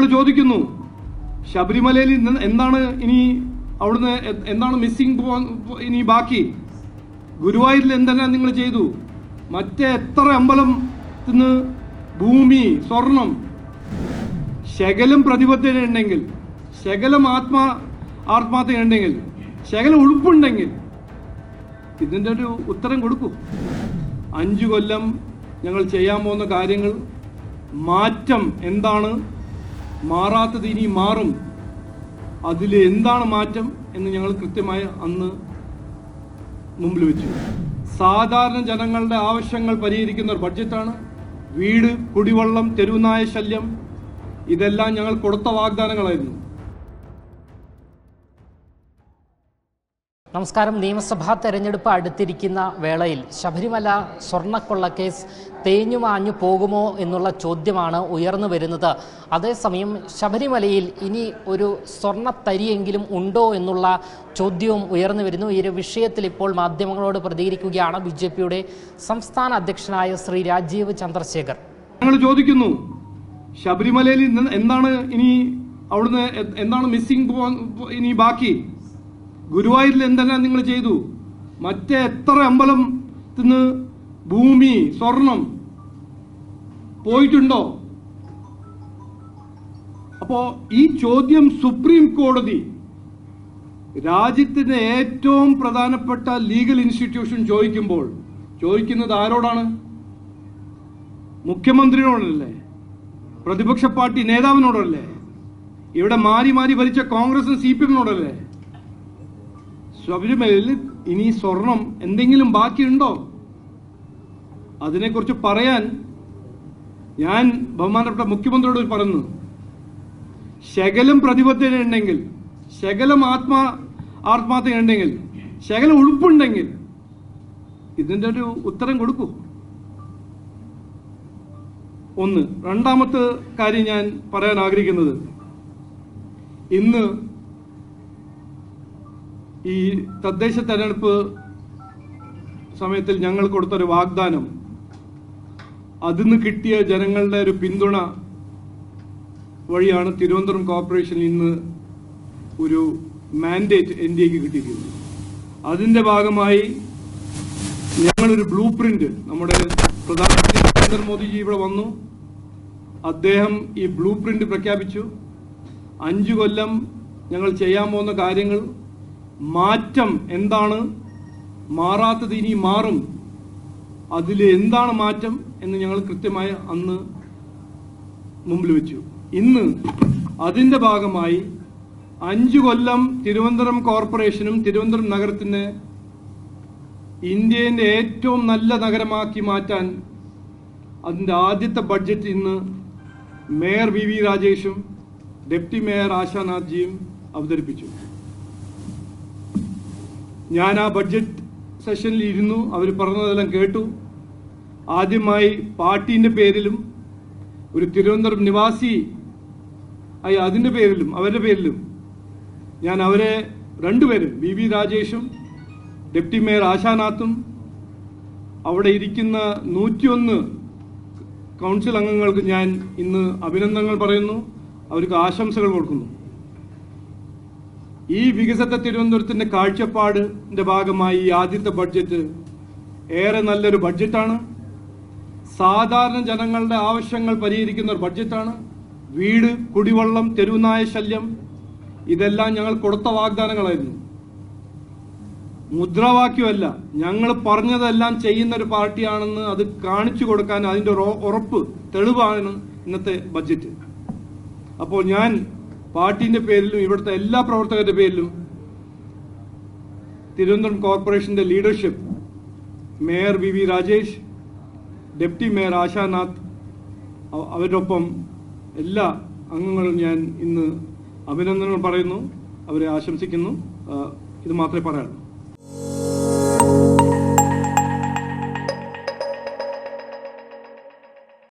ഞങ്ങൾ ചോദിക്കുന്നു, ശബരിമലയിൽ എന്താണ് ഇനി അവിടുന്ന് എന്താണ് മിസ്സിംഗ് ഇനി ബാക്കി? ഗുരുവായൂരിൽ എന്തെല്ലാം നിങ്ങൾ ചെയ്തു? മറ്റേ എത്ര അമ്പലത്തിന് ഭൂമി, സ്വർണം, ശകലം പ്രതിബദ്ധതയുണ്ടെങ്കിൽ, ശകലം ആത്മാർത്ഥതയുണ്ടെങ്കിൽ, ശകലം ഉഴുപ്പുണ്ടെങ്കിൽ ഇതിൻ്റെ ഒരു ഉത്തരം കൊടുക്കൂ. 5 കൊല്ലം ഞങ്ങൾ ചെയ്യാൻ പോകുന്ന കാര്യങ്ങൾ, മാറ്റം എന്താണ്, മാറാത്തത് ഇനി മാറും, അതിൽ എന്താണ് മാറ്റം എന്ന് ഞങ്ങൾ കൃത്യമായി അന്ന് മുമ്പിൽ വെച്ചു. സാധാരണ ജനങ്ങളുടെ ആവശ്യങ്ങൾ പരിഹരിക്കുന്ന ഒരു ബഡ്ജറ്റാണ്. വീട്, കുടിവെള്ളം, തെരുവുനായ ശല്യം, ഇതെല്ലാം ഞങ്ങൾ കൊടുത്ത വാഗ്ദാനങ്ങളായിരുന്നു. നമസ്കാരം. നിയമസഭാ തെരഞ്ഞെടുപ്പ് അടുത്തിരിക്കുന്ന വേളയിൽ ശബരിമല സ്വർണ്ണക്കൊള്ളക്കേസ് തേഞ്ഞുമാഞ്ഞു പോകുമോ എന്നുള്ള ചോദ്യമാണ് ഉയർന്നു വരുന്നത്. അതേസമയം ശബരിമലയിൽ ഇനി ഒരു സ്വർണ്ണത്തരിയെങ്കിലും ഉണ്ടോ എന്നുള്ള ചോദ്യവും ഉയർന്നു വരുന്നു. ഈ ഒരു വിഷയത്തിൽ ഇപ്പോൾ മാധ്യമങ്ങളോട് പ്രതികരിക്കുകയാണ് BJPയുടെ സംസ്ഥാന അധ്യക്ഷനായ ശ്രീ രാജീവ് ചന്ദ്രശേഖർ. ഞങ്ങൾ ചോദിക്കുന്നു, ശബരിമലയിൽ എന്താണ് ഇനി അവിടുന്ന് എന്താണ് മിസ്സിംഗ് ഇനി ബാക്കി? ഗുരുവായൂരിൽ എന്തെല്ലാം നിങ്ങൾ ചെയ്തു? മറ്റേ എത്ര അമ്പലത്തിന് ഭൂമി, സ്വർണം പോയിട്ടുണ്ടോ? അപ്പോ ഈ ചോദ്യം സുപ്രീം കോടതി, രാജ്യത്തിന്റെ ഏറ്റവും പ്രധാനപ്പെട്ട ലീഗൽ ഇൻസ്റ്റിറ്റ്യൂഷൻ ചോദിക്കുന്നത് ആരോടാണ്? മുഖ്യമന്ത്രിയോടല്ലേ? പ്രതിപക്ഷ പാർട്ടി നേതാവിനോടല്ലേ? ഇവിടെ മാറി മാറി ഭരിച്ച കോൺഗ്രസും CPM-നോടല്ലേ? ശബരിമലയിൽ ഇനി സ്വർണം എന്തെങ്കിലും ബാക്കിയുണ്ടോ? അതിനെക്കുറിച്ച് പറയാൻ ഞാൻ ബഹുമാനപ്പെട്ട മുഖ്യമന്ത്രിയോട് പറഞ്ഞു, ശകലം പ്രതിബദ്ധതയുണ്ടെങ്കിൽ, ശകലം ആത്മാർത്ഥതയുണ്ടെങ്കിൽ, ശകലം ഉഴുപ്പുണ്ടെങ്കിൽ ഇതിൻ്റെ ഒരു ഉത്തരം കൊടുക്കൂ. ഒന്ന്. രണ്ടാമത്തെ കാര്യം ഞാൻ പറയാൻ ആഗ്രഹിക്കുന്നത്, ഇന്ന് ഈ തദ്ദേശ തെരഞ്ഞെടുപ്പ് സമയത്തിൽ ഞങ്ങൾ കൊടുത്തൊരു വാഗ്ദാനം, അതിന് കിട്ടിയ ജനങ്ങളുടെ ഒരു പിന്തുണ വഴിയാണ് തിരുവനന്തപുരം കോർപ്പറേഷൻ ഇന്ന് ഒരു മാൻഡേറ്റ് NDAക്ക് കിട്ടിയിരിക്കുന്നത്. അതിന്റെ ഭാഗമായി ഞങ്ങളൊരു ബ്ലൂ പ്രിന്റ്, നമ്മുടെ പ്രധാനമന്ത്രി നരേന്ദ്രമോദിജി ഇവിടെ വന്നു, അദ്ദേഹം ഈ ബ്ലൂ പ്രിന്റ് പ്രഖ്യാപിച്ചു. 5 കൊല്ലം ഞങ്ങൾ ചെയ്യാൻ പോകുന്ന കാര്യങ്ങൾ, മാറ്റം എന്താണ്, മാറാത്തത് ഇനി മാറും, അതിൽ എന്താണ് മാറ്റം എന്ന് ഞങ്ങൾ കൃത്യമായി അന്ന് മുമ്പിൽ വെച്ചു. ഇന്ന് അതിന്റെ ഭാഗമായി 5 കൊല്ലം തിരുവനന്തപുരം കോർപ്പറേഷനും തിരുവനന്തപുരം നഗരത്തിന് ഇന്ത്യയുടെ ഏറ്റവും നല്ല നഗരമാക്കി മാറ്റാൻ അതിന്റെ ആദ്യത്തെ ബഡ്ജറ്റ് ഇന്ന് മേയർ VV രാജേഷും ഡെപ്യൂട്ടി മേയർ ആശാനാഥ്ജിയും അവതരിപ്പിച്ചു. ഞാൻ ആ ബഡ്ജറ്റ് സെഷനിൽ ഇരുന്നു, അവർ പറഞ്ഞതെല്ലാം കേട്ടു. ആദ്യമായി പാർട്ടിന്റെ പേരിലും ഒരു തിരുവനന്തപുരം നിവാസി അതിന്റെ പേരിലും അവരുടെ പേരിലും ഞാൻ അവരെ രണ്ടുപേരും, VV രാജേഷും ഡെപ്യൂട്ടി മേയർ ആശാനാഥും, അവിടെ ഇരിക്കുന്ന 101 കൗൺസിൽ അംഗങ്ങൾക്ക് ഞാൻ ഇന്ന് അഭിനന്ദനങ്ങൾ പറയുന്നു, അവർക്ക് ആശംസകൾ കൊടുക്കുന്നു. ഈ വികസിത തിരുവനന്തപുരത്തിന്റെ കാഴ്ചപ്പാടിന്റെ ഭാഗമായി ഈ ആദ്യത്തെ ബഡ്ജറ്റ് ഏറെ നല്ലൊരു ബഡ്ജറ്റാണ്. സാധാരണ ജനങ്ങളുടെ ആവശ്യങ്ങൾ പരിഹരിക്കുന്ന ഒരു ബഡ്ജറ്റാണ്. വീട്, കുടിവെള്ളം, തെരുവുനായ ശല്യം, ഇതെല്ലാം ഞങ്ങൾ കൊടുത്ത വാഗ്ദാനങ്ങളായിരുന്നു. മുദ്രാവാക്യമല്ല, ഞങ്ങൾ പറഞ്ഞതെല്ലാം ചെയ്യുന്ന ഒരു പാർട്ടിയാണെന്ന് അത് കാണിച്ചു കൊടുക്കാൻ അതിന്റെ ഉറപ്പ്, തെളിവാണ് ഇന്നത്തെ ബഡ്ജറ്റ്. അപ്പോൾ ഞാൻ പാർട്ടിന്റെ പേരിലും ഇവിടുത്തെ എല്ലാ പ്രവർത്തകരുടെ പേരിലും തിരുവനന്തപുരം കോർപ്പറേഷന്റെ leadership, mayor VV Rajesh, deputy mayor Ashanath, അവരോടൊപ്പം എല്ലാ അംഗങ്ങളും ഞാൻ ഇന്ന് അഭിനന്ദനങ്ങൾ പറയുന്നു, അവരെ ആശംസിക്കുന്നു. ഇത് മാത്രമേ പറയാനുള്ളൂ.